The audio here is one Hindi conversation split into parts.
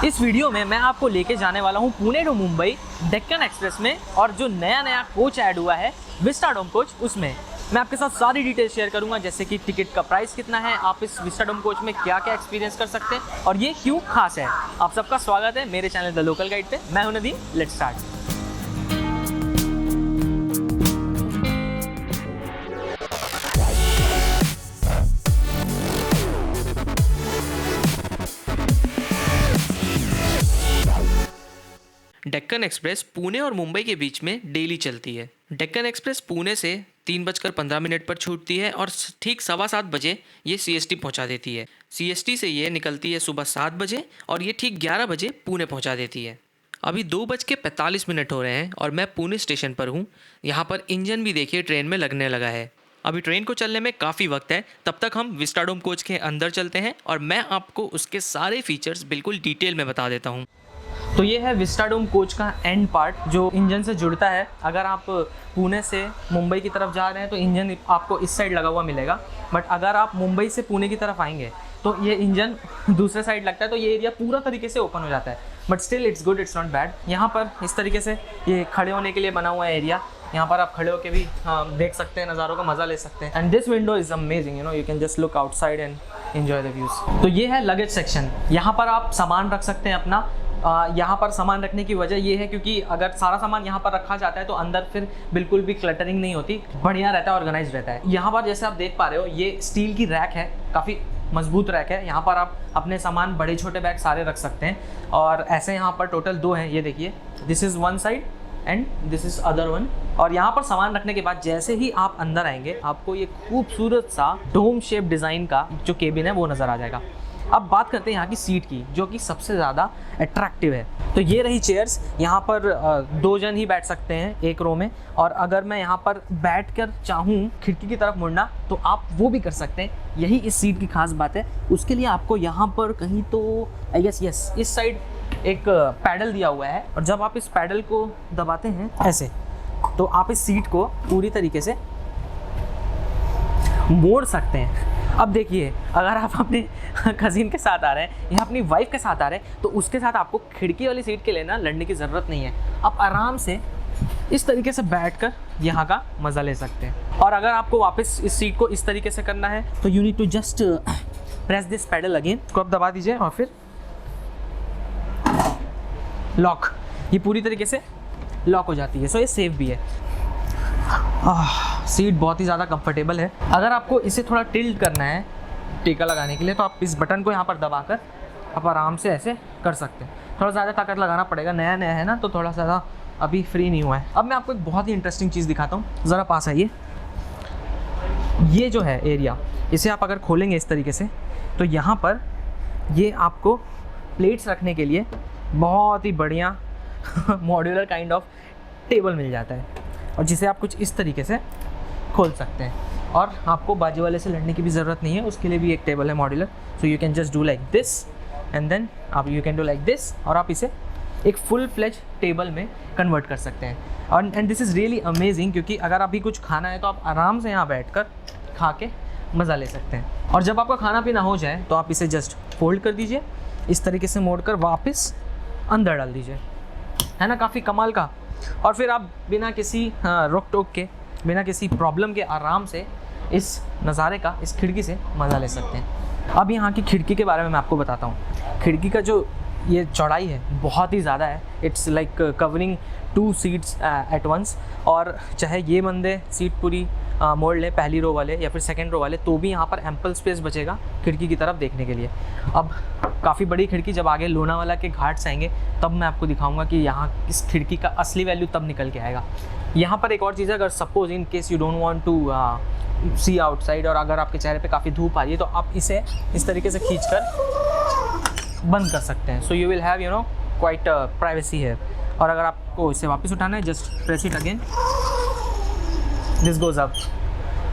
इस वीडियो में मैं आपको लेके जाने वाला हूँ पुणे टू मुंबई डेक्कन एक्सप्रेस में, और जो नया कोच ऐड हुआ है विस्टाडोम कोच, उसमें मैं आपके साथ सारी डिटेल शेयर करूंगा, जैसे कि टिकट का प्राइस कितना है, आप इस विस्टाडोम कोच में क्या क्या एक्सपीरियंस कर सकते हैं और ये क्यों खास है। आप सबका स्वागत है मेरे चैनल द लोकल गाइड पे। मैं हूं Nadeem, let's start. Deccan express Pune और मुंबई के बीच में डेली चलती है। डेक्कन एक्सप्रेस पुणे से 3:15 पर छूटती है और ठीक 7:15 बजे ये CST पहुंचा देती है। CST से ये निकलती है सुबह 7 बजे और ये ठीक 11 बजे पुणे पहुंचा देती है। अभी 2:45 हो रहे हैं और मैं पुणे स्टेशन पर हूँ। यहाँ पर इंजन भी देखिए ट्रेन में लगने लगा है। अभी ट्रेन को चलने में काफ़ी वक्त है, तब तक हम विस्टाडोम कोच के अंदर चलते हैं और मैं आपको उसके सारे फीचर्स बिल्कुल डिटेल में बता देता हूँ। तो ये है विस्टाडोम कोच का एंड पार्ट जो इंजन से जुड़ता है। अगर आप पुणे से मुंबई की तरफ जा रहे हैं तो इंजन आपको इस साइड लगा हुआ मिलेगा, बट अगर आप मुंबई से पुणे की तरफ आएंगे तो ये इंजन दूसरे साइड लगता है, तो ये एरिया पूरा तरीके से ओपन हो जाता है। But still it's good, it's not bad. यहाँ पर इस तरीके से ये खड़े होने के लिए बना हुआ है एरिया। यहाँ पर आप खड़े होकर भी देख सकते हैं, नज़ारों का मज़ा ले सकते हैं। And this window is amazing, you can just look outside and enjoy the views. तो ये है लगेज सेक्शन। यहाँ पर आप सामान रख सकते हैं अपना। यहाँ पर सामान रखने की वजह ये है क्योंकि अगर सारा सामान यहाँ पर रखा जाता है तो अंदर फिर बिल्कुल भी क्लटरिंग नहीं होती, बढ़िया रहता है, ऑर्गेनाइज रहता है। यहाँ पर जैसे आप देख पा रहे हो ये स्टील की रैक है, काफ़ी मजबूत रैक है। यहाँ पर आप अपने सामान बड़े छोटे बैग सारे रख सकते हैं। और ऐसे यहाँ पर टोटल 2 हैं, ये देखिए, this is one side and this is other one. और यहाँ पर सामान रखने के बाद जैसे ही आप अंदर आएंगे आपको ये खूबसूरत सा डोम शेप डिज़ाइन का जो केबिन है वो नज़र आ जाएगा। अब बात करते हैं यहाँ की सीट की, जो कि सबसे ज़्यादा अट्रैक्टिव है। तो ये रही चेयर्स। यहाँ पर 2 जन ही बैठ सकते हैं एक रो में, और अगर मैं यहाँ पर बैठकर चाहूँ खिड़की की तरफ मुड़ना तो आप वो भी कर सकते हैं। यही इस सीट की खास बात है। उसके लिए आपको यहाँ पर कहीं तो आई गेस यस इस साइड एक पैडल दिया हुआ है, और जब आप इस पैडल को दबाते हैं ऐसे तो आप इस सीट को पूरी तरीके से मोड़ सकते हैं। अब देखिए, अगर आप अपने कज़िन के साथ आ रहे हैं या अपनी वाइफ के साथ आ रहे हैं तो उसके साथ आपको खिड़की वाली सीट के लिए ना लड़ने की ज़रूरत नहीं है। आप आराम से इस तरीके से बैठकर यहाँ का मज़ा ले सकते हैं। और अगर आपको वापस इस सीट को इस तरीके से करना है तो you need to just press this pedal again. इसको आप दबा दीजिए और फिर लॉक, ये पूरी तरीके से लॉक हो जाती है। सो ये सेफ भी है। सीट बहुत ही ज़्यादा कंफर्टेबल है। अगर आपको इसे थोड़ा टिल्ट करना है टीका लगाने के लिए तो आप इस बटन को यहाँ पर दबाकर आप आराम से ऐसे कर सकते हैं। थोड़ा ज़्यादा ताकत लगाना पड़ेगा, नया नया है ना, तो थोड़ा ज़्यादा अभी फ्री नहीं हुआ है। अब मैं आपको एक बहुत ही इंटरेस्टिंग चीज़ दिखाता हूँ, ज़रा पास आइए। ये जो है एरिया, इसे आप अगर खोलेंगे इस तरीके से तो यहाँ पर ये आपको प्लेट्स रखने के लिए बहुत ही बढ़िया मॉड्यूलर काइंड ऑफ टेबल मिल जाता है, और जिसे आप कुछ इस तरीके से खोल सकते हैं। और आपको बाजू वाले से लड़ने की भी ज़रूरत नहीं है, उसके लिए भी एक टेबल है modular. So you can just do like this and then आप you can do like this, और आप इसे एक फुल फ्लेज टेबल में कन्वर्ट कर सकते हैं। और and this is really amazing, क्योंकि अगर अभी कुछ खाना है तो आप आराम से यहाँ बैठकर खा के मज़ा ले सकते हैं। और जब आपका खाना पीना हो जाए तो आप इसे जस्ट फोल्ड कर दीजिए, इस तरीके से मोड़कर वापस अंदर डाल दीजिए, है ना, काफ़ी कमाल का। और फिर आप बिना किसी रोक टोक के, बिना किसी प्रॉब्लम के आराम से इस नज़ारे का, इस खिड़की से मज़ा ले सकते हैं। अब यहाँ की खिड़की के बारे में मैं आपको बताता हूँ। खिड़की का जो ये चौड़ाई है बहुत ही ज़्यादा है। It's like covering 2 seats at once. और चाहे ये बंदे सीट पूरी मोड़ लें, पहली रो वाले या फिर सेकंड रो वाले, तो भी यहाँ पर एम्पल स्पेस बचेगा खिड़की की तरफ देखने के लिए। अब काफ़ी बड़ी खिड़की, जब आगे लोनावाला के घाट से आएंगे तब मैं आपको दिखाऊंगा कि यहाँ इस खिड़की का असली वैल्यू तब निकल के आएगा। यहाँ पर एक और चीज़ है, अगर suppose in case you don't want to see outside और अगर आपके चेहरे पे काफ़ी धूप आ रही है तो आप इसे इस तरीके से खींचकर बंद कर सकते हैं। So you will have quite privacy है। और अगर आपको इसे वापस उठाना है just press it again, this goes up.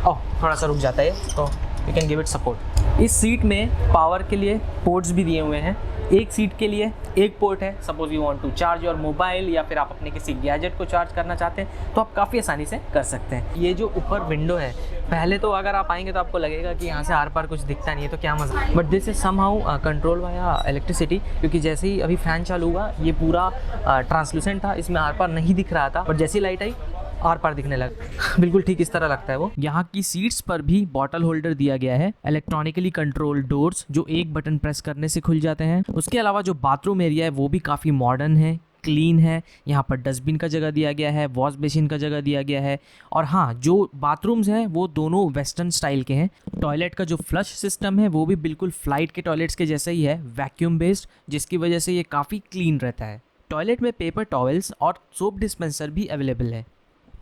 Oh, थोड़ा सा रुक जाता है तो you can give it support. इस सीट में पावर के लिए पोर्ट्स भी दिए हुए हैं, एक सीट के लिए एक पोर्ट है। Suppose you want to charge your mobile या फिर आप अपने किसी गैजेट को चार्ज करना चाहते हैं तो आप काफ़ी आसानी से कर सकते हैं। ये जो ऊपर विंडो है, पहले तो अगर आप आएंगे तो आपको लगेगा कि यहाँ से आर पार कुछ दिखता नहीं है तो क्या मज़ा, but this is somehow control via electricity, क्योंकि जैसे ही अभी फ़ैन चालू हुआ ये पूरा ट्रांसलूसेंट था, इसमें आर पार नहीं दिख रहा था, बट जैसी लाइट आई आर पार दिखने लगा। बिल्कुल ठीक इस तरह लगता है वो। यहाँ की सीट्स पर भी बॉटल होल्डर दिया गया है, इलेक्ट्रॉनिकली कंट्रोल डोर्स जो एक बटन प्रेस करने से खुल जाते हैं। उसके अलावा जो बाथरूम एरिया है वो भी काफ़ी मॉडर्न है, क्लीन है। यहाँ पर डस्टबिन का जगह दिया गया है, वॉश बेसिन का जगह दिया गया है, और हाँ जो बाथरूम्स हैं वो दोनों वेस्टर्न स्टाइल के हैं। टॉयलेट का जो फ्लश सिस्टम है वो भी बिल्कुल फ्लाइट के टॉयलेट्स के जैसा ही है, वैक्यूम बेस्ड, जिसकी वजह से ये काफ़ी क्लीन रहता है। टॉयलेट में पेपर टॉवल्स और सोप डिस्पेंसर भी अवेलेबल है।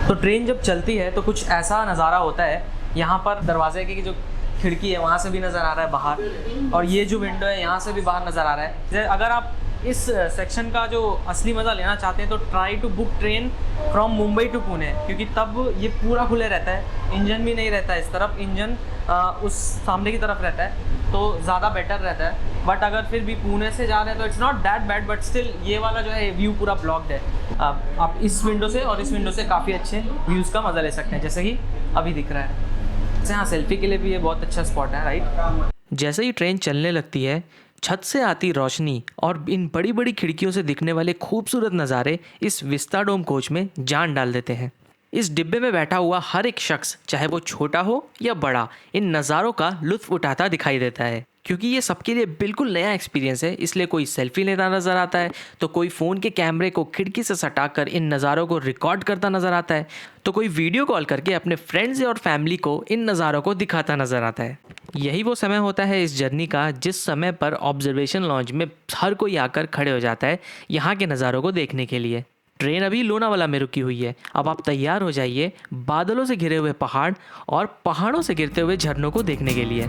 तो ट्रेन जब चलती है तो कुछ ऐसा नज़ारा होता है, यहाँ पर दरवाजे की जो खिड़की है वहाँ से भी नज़र आ रहा है बाहर, और ये जो विंडो है यहाँ से भी बाहर नज़र आ रहा है। अगर आप इस सेक्शन का जो असली मज़ा लेना चाहते हैं तो try to book train from Mumbai to Pune, क्योंकि तब ये पूरा खुले रहता है, इंजन भी नहीं रहता है इस तरफ, इंजन उस सामने की तरफ रहता है तो ज़्यादा बेटर रहता है। बट अगर फिर भी पुणे से जा रहे हैं तो it's not that bad, but still ये वाला जो है व्यू पूरा ब्लॉक्ड है। आप इस विंडो से और इस विंडो से काफ़ी अच्छे व्यूज़ का मज़ा ले सकते हैं, जैसे कि अभी दिख रहा है। हाँ, सेल्फी के लिए भी ये बहुत अच्छा स्पॉट है, राइट। जैसे ही ट्रेन चलने लगती है, छत से आती रोशनी और इन बड़ी बड़ी खिड़कियों से दिखने वाले खूबसूरत नज़ारे इस विस्टाडोम कोच में जान डाल देते हैं। इस डिब्बे में बैठा हुआ हर एक शख्स, चाहे वो छोटा हो या बड़ा, इन नज़ारों का लुत्फ़ उठाता दिखाई देता है, क्योंकि ये सबके लिए बिल्कुल नया एक्सपीरियंस है। इसलिए कोई सेल्फी लेता नज़र आता है, तो कोई फ़ोन के कैमरे को खिड़की से सटाकर इन नज़ारों को रिकॉर्ड करता नज़र आता है, तो कोई वीडियो कॉल करके अपने फ्रेंड्स और फैमिली को इन नज़ारों को दिखाता नज़र आता है। यही वो समय होता है इस जर्नी का जिस समय पर ऑब्जर्वेशन लॉन्च में हर कोई आकर खड़े हो जाता है यहाँ के नज़ारों को देखने के लिए। ट्रेन अभी लोनावाला में रुकी हुई है। अब आप तैयार हो जाइए बादलों से घिरे हुए पहाड़ और पहाड़ों से गिरते हुए झरनों को देखने के लिए।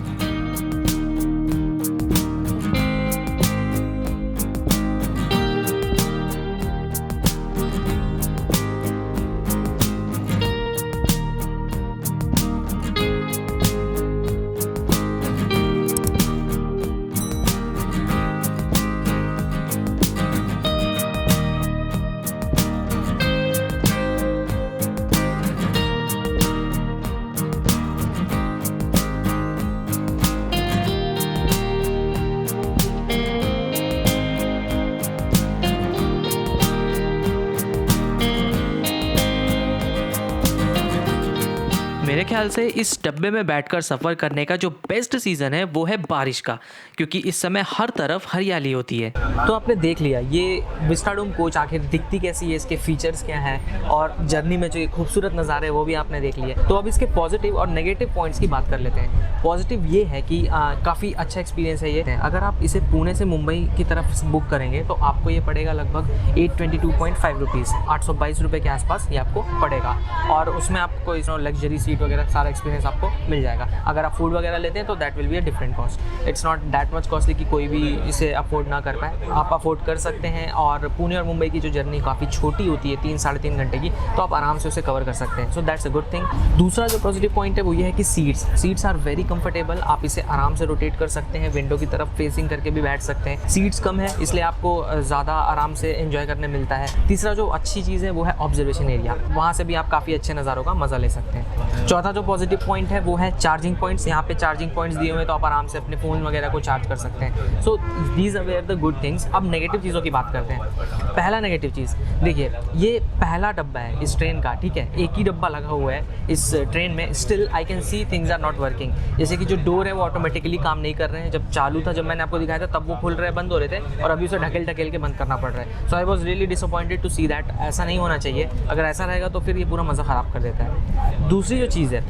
मेरे ख्याल से इस डब्बे में बैठकर सफ़र करने का जो बेस्ट सीज़न है वो है बारिश का, क्योंकि इस समय हर तरफ हरियाली होती है। तो आपने देख लिया ये विस्टाडोम कोच आखिर दिखती कैसी है, इसके फीचर्स क्या हैं, और जर्नी में जो ये खूबसूरत नज़ारे वो भी आपने देख लिए। तो अब इसके पॉजिटिव और नेगेटिव पॉइंट्स की बात कर लेते हैं। पॉजिटिव ये है कि काफ़ी अच्छा एक्सपीरियंस है ये। अगर आप इसे पुणे से मुंबई की तरफ बुक करेंगे तो आपको ये पड़ेगा लगभग 822.5 रुपीज़, 822 रुपये के आसपास ये आपको पड़ेगा, और उसमें आपको लग्जरी सीट वगैरह सारा एक्सपीरियंस आपको मिल जाएगा। अगर आप फूड वगैरह लेते हैं तो that will be a different cost. It's not that much costly कि कोई भी इसे अफोर्ड ना कर पाए, आप अफोर्ड कर सकते हैं। और पुणे और मुंबई की जो जर्नी काफ़ी छोटी होती है, 3-3.5 घंटे की, तो आप आराम से उसे कवर कर सकते हैं। So that's a good thing. दूसरा जो पॉजिटिव पॉइंट है वो ये है कि सीट्स आर वेरी कंफर्टेबल। आप इसे आराम से रोटेट कर सकते हैं, विंडो की तरफ फेसिंग करके भी बैठ सकते हैं। सीट्स कम है इसलिए आपको ज़्यादा आराम से एंजॉय करने मिलता है। तीसरा जो अच्छी चीज़ है वो है ऑब्जर्वेशन एरिया, वहाँ से भी आप काफ़ी अच्छे नज़ारों का मज़ा ले सकते हैं। चौथा जो पॉजिटिव पॉइंट है वो है चार्जिंग पॉइंट्स। यहाँ पे चार्जिंग पॉइंट्स दिए हुए हैं तो आप आराम से अपने फ़ोन वगैरह को चार्ज कर सकते हैं। So these are the good things. अब नेगेटिव चीज़ों की बात करते हैं। पहला नेगेटिव चीज़ देखिए, ये पहला डब्बा है इस ट्रेन का, ठीक है, एक ही डब्बा लगा हुआ है इस ट्रेन में। Still I can see things are not working, जैसे कि जो डोर है वो ऑटोमेटिकली काम नहीं कर रहे हैं। जब चालू था, जब मैंने आपको दिखाया था, तब वो खुल रहे बंद हो रहे थे, और अभी उसे ढकेल के बंद करना पड़ रहा है। So I was really disappointed to see that. ऐसा नहीं होना चाहिए, अगर ऐसा रहेगा तो फिर ये पूरा मज़ा ख़राब कर देता है। दूसरी जो चीज़ है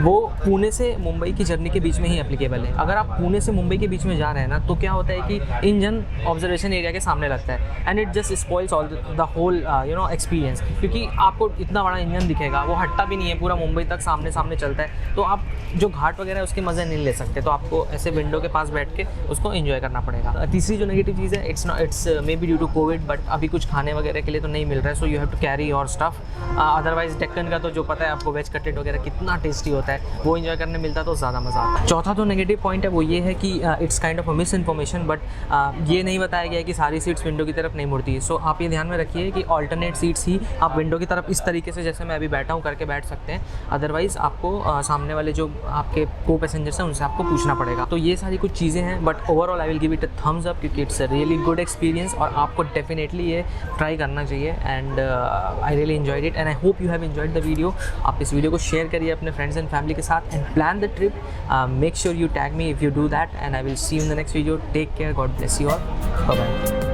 वो पुणे से मुंबई की जर्नी के बीच में ही एप्लीकेबल है। अगर आप पुणे से मुंबई के बीच में जा रहे हैं ना, तो क्या होता है कि इंजन ऑब्जर्वेशन एरिया के सामने लगता है, and it just spoils all the whole experience, क्योंकि आपको इतना बड़ा इंजन दिखेगा, वो हटता भी नहीं है, पूरा मुंबई तक सामने चलता है, तो आप जो घाट वगैरह है उसके मज़े नहीं ले सकते। तो आपको ऐसे विंडो के पास बैठ के उसको एंजॉय करना पड़ेगा। तीसरी जो नेगेटिव चीज़ है, it's may be due to COVID, but अभी कुछ खाने वगैरह के लिए तो नहीं मिल रहा है, so you have to carry your stuff. Otherwise Deccan का तो जो पता है आपको, वेज कटलेट वगैरह कितना टेस्टी होता है, वो इन्जॉय करने मिलता तो ज़्यादा मज़ा आता है। चौथा जो नेगेटिव पॉइंट है वो ये है कि it's kind of a miss information, but ये नहीं बताया गया है कि सारी सीट्स विंडो की तरफ नहीं मुड़ती है। सो आप ये ध्यान में रखिए कि ऑल्टरनेट सीट्स ही आप विंडो की तरफ इस तरीके से जैसे मैं अभी बैठा हूँ करके बैठ सकते हैं, अदरवाइज़ आपको सामने वाले जो आपके को पैसेंजर्स हैं उनसे आपको पूछना पड़ेगा। तो ये सारी कुछ चीज़ें हैं, but overall I will give it a thumbs up क्योंकि it's a really good experience और आपको डेफिनेटली ये ट्राई करना चाहिए। And I really enjoyed it and I hope you have enjoyed the video. आप इस वीडियो को शेयर करिए अपने फ्रेंड्स एंड फैमिली के साथ and plan the trip. Make sure you tag me if you do that and I will see you in the next video. Take care, God bless you all, bye bye.